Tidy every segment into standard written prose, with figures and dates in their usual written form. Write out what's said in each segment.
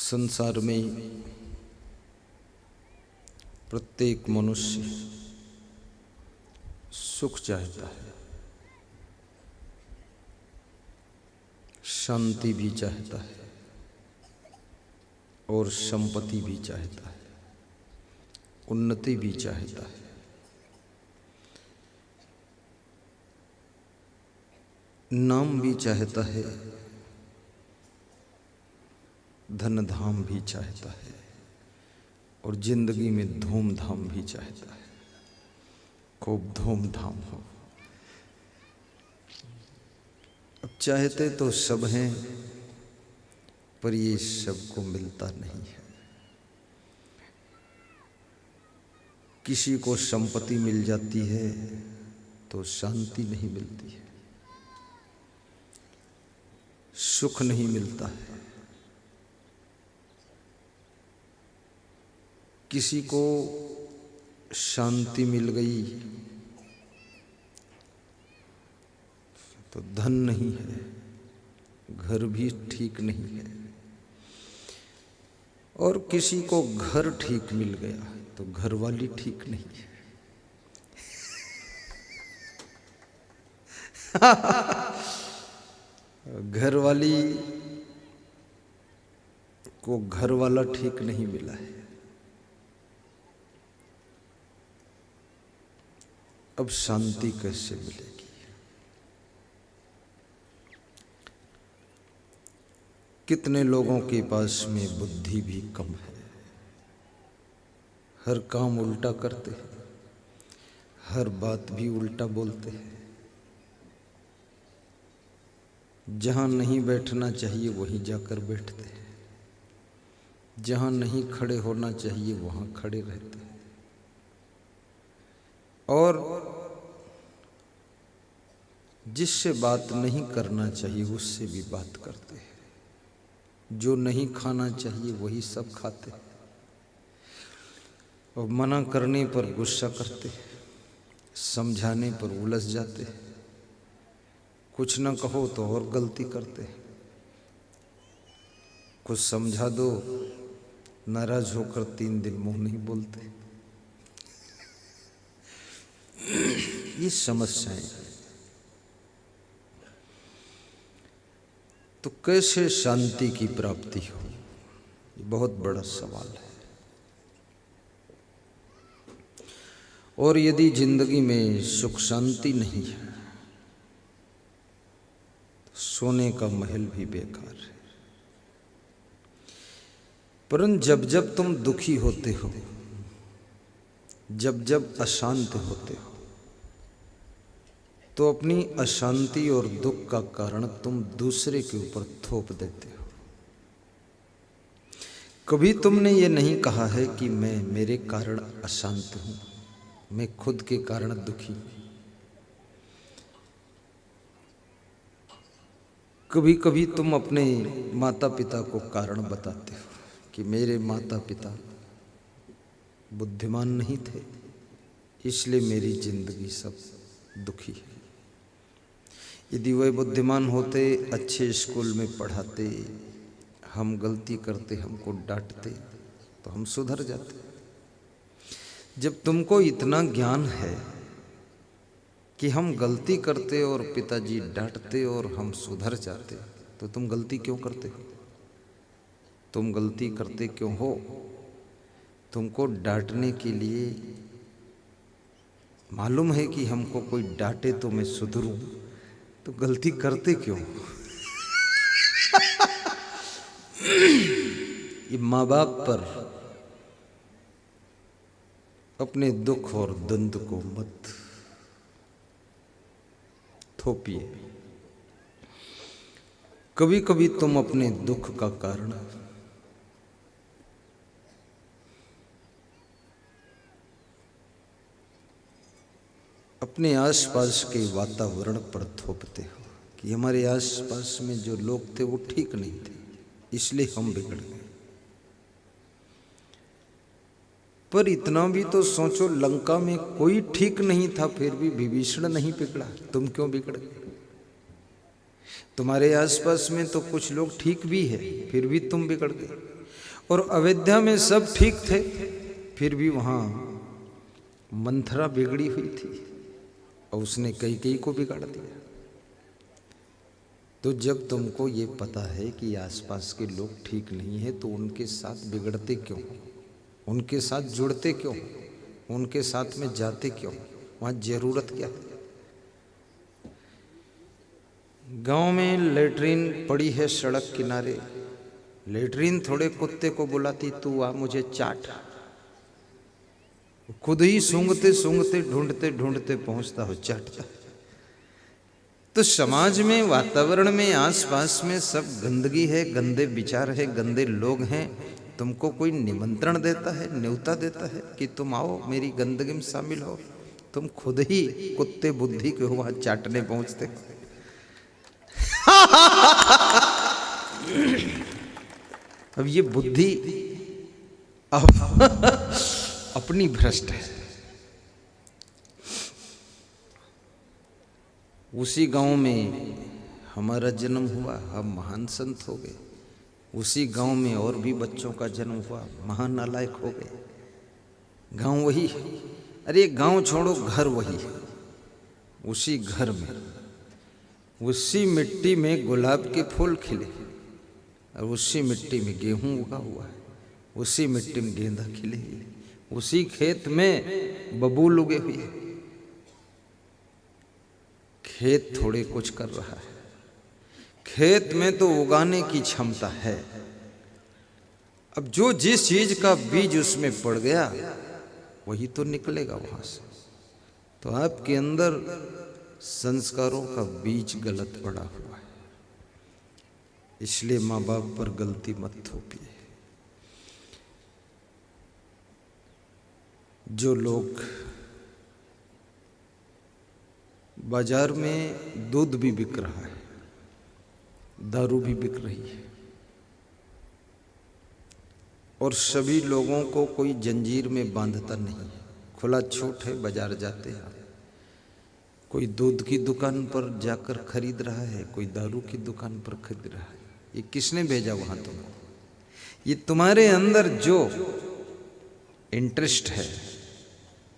संसार में प्रत्येक मनुष्य सुख चाहता है, शांति भी चाहता है और संपत्ति भी चाहता है, उन्नति भी चाहता है। नाम भी चाहता है, धन धाम भी चाहता है और जिंदगी में धूमधाम भी चाहता है, खूब धूमधाम हो। अब चाहते तो सब हैं, पर ये सबको मिलता नहीं है। किसी को संपत्ति मिल जाती है तो शांति नहीं मिलती है, सुख नहीं मिलता है। किसी को शांति मिल गई तो धन नहीं है, घर भी ठीक नहीं है, और किसी को घर ठीक मिल गया तो घरवाली ठीक नहीं है। घरवाली को घरवाला ठीक नहीं मिला है। अब शांति कैसे मिलेगी? कितने लोगों के पास में बुद्धि भी कम है, हर काम उल्टा करते हैं, हर बात भी उल्टा बोलते हैं। जहां नहीं बैठना चाहिए वहीं जाकर बैठते हैं, जहां नहीं खड़े होना चाहिए वहां खड़े रहते हैं, और जिससे बात नहीं करना चाहिए उससे भी बात करते हैं। जो नहीं खाना चाहिए वही सब खाते हैं, और मना करने पर गुस्सा करते हैं, समझाने पर उलझ जाते हैं, कुछ न कहो तो और गलती करते हैं, कुछ समझा दो नाराज होकर 3 दिन मुंह नहीं बोलते। ये समस्याएं। तो कैसे शांति की प्राप्ति हो, ये बहुत बड़ा सवाल है। और यदि जिंदगी में सुख शांति नहीं है तो सोने का महल भी बेकार है। परंतु जब जब तुम दुखी होते हो, जब जब अशांत होते हो, तो अपनी अशांति और दुख का कारण तुम दूसरे के ऊपर थोप देते हो। कभी तुमने ये नहीं कहा है कि मैं मेरे कारण अशांत हूं, मैं खुद के कारण दुखी हूं। कभी कभी तुम अपने माता पिता को कारण बताते हो कि मेरे माता पिता बुद्धिमान नहीं थे, इसलिए मेरी जिंदगी सब दुखी है। यदि वह बुद्धिमान होते, अच्छे स्कूल में पढ़ाते, हम गलती करते, हमको डांटते तो हम सुधर जाते। जब तुमको इतना ज्ञान है कि हम गलती करते और पिताजी डांटते और हम सुधर जाते, तो तुम गलती क्यों करते हो? तुम गलती करते क्यों हो? तुमको डांटने के लिए मालूम है कि हमको कोई डांटे तो मैं सुधरूं, तो गलती करते क्यों? ये माँ बाप पर अपने दुख और द्वंद को मत थोपिए। कभी कभी तुम अपने दुख का कारण अपने आसपास के वातावरण पर थोपते हो कि हमारे आसपास में जो लोग थे वो ठीक नहीं थे, इसलिए हम बिगड़ गए। पर इतना भी तो सोचो, लंका में कोई ठीक नहीं था, फिर भी विभीषण नहीं बिगड़ा, तुम क्यों बिगड़ गए? तुम्हारे आसपास में तो कुछ लोग ठीक भी है, फिर भी तुम बिगड़ गए। और अयोध्या में सब ठीक थे, फिर भी वहां मंथरा बिगड़ी हुई थी और उसने कैकेयी को बिगाड़ दिया। तो जब तुमको ये पता है कि आसपास के लोग ठीक नहीं है तो उनके साथ बिगड़ते क्यों, उनके साथ जुड़ते क्यों, उनके साथ में जाते क्यों, वहां जरूरत क्या है? गांव में लेटरिन पड़ी है सड़क किनारे, लेटरिन थोड़े कुत्ते को बुलाती तू आ मुझे चाट, खुद ही सूंघते सूंघते ढूंढते ढूंढते पहुंचता हो चाटता। तो समाज में, वातावरण में, आसपास में सब गंदगी है, गंदे विचार है, गंदे लोग हैं। तुमको कोई निमंत्रण देता है, न्योता देता है कि तुम आओ मेरी गंदगी में शामिल हो, तुम खुद ही कुत्ते बुद्धि के हो वहां चाटने पहुंचते। अब ये बुद्धि अपनी भ्रष्ट है। उसी गांव में हमारा जन्म हुआ, हम महान संत हो गए। उसी गांव में और भी बच्चों का जन्म हुआ, महान नालायक हो गए। गांव वही, अरे गांव छोड़ो, घर वही। उसी घर में, उसी मिट्टी में गुलाब के फूल खिले और उसी मिट्टी में गेहूं उगा हुआ है, उसी मिट्टी में गेंदा खिले, उसी खेत में बबूल उगे हुए हैं। खेत थोड़े कुछ कर रहा है, खेत में तो उगाने की क्षमता है। अब जो जिस चीज का बीज उसमें पड़ गया वही तो निकलेगा वहां से। तो आपके अंदर संस्कारों का बीज गलत पड़ा हुआ है, इसलिए माँ बाप पर गलती मत थोपिए। जो लोग बाजार में दूध भी बिक रहा है, दारू भी बिक रही है, और सभी लोगों को कोई जंजीर में बांधता नहीं है, खुला छूट है, बाजार जाते हैं। कोई दूध की दुकान पर जाकर खरीद रहा है, कोई दारू की दुकान पर खरीद रहा है। ये किसने भेजा वहां तुमको? ये तुम्हारे अंदर जो इंटरेस्ट है,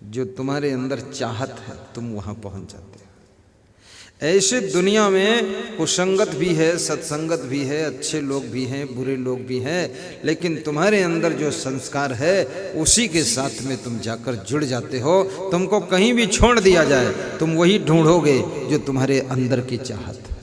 जो तुम्हारे अंदर चाहत है, तुम वहां पहुंच जाते हो। ऐसे दुनिया में कुसंगत भी है, सत्संगत भी है, अच्छे लोग भी हैं, बुरे लोग भी हैं, लेकिन तुम्हारे अंदर जो संस्कार है उसी के साथ में तुम जाकर जुड़ जाते हो। तुमको कहीं भी छोड़ दिया जाए तुम वही ढूंढोगे जो तुम्हारे अंदर की चाहत है।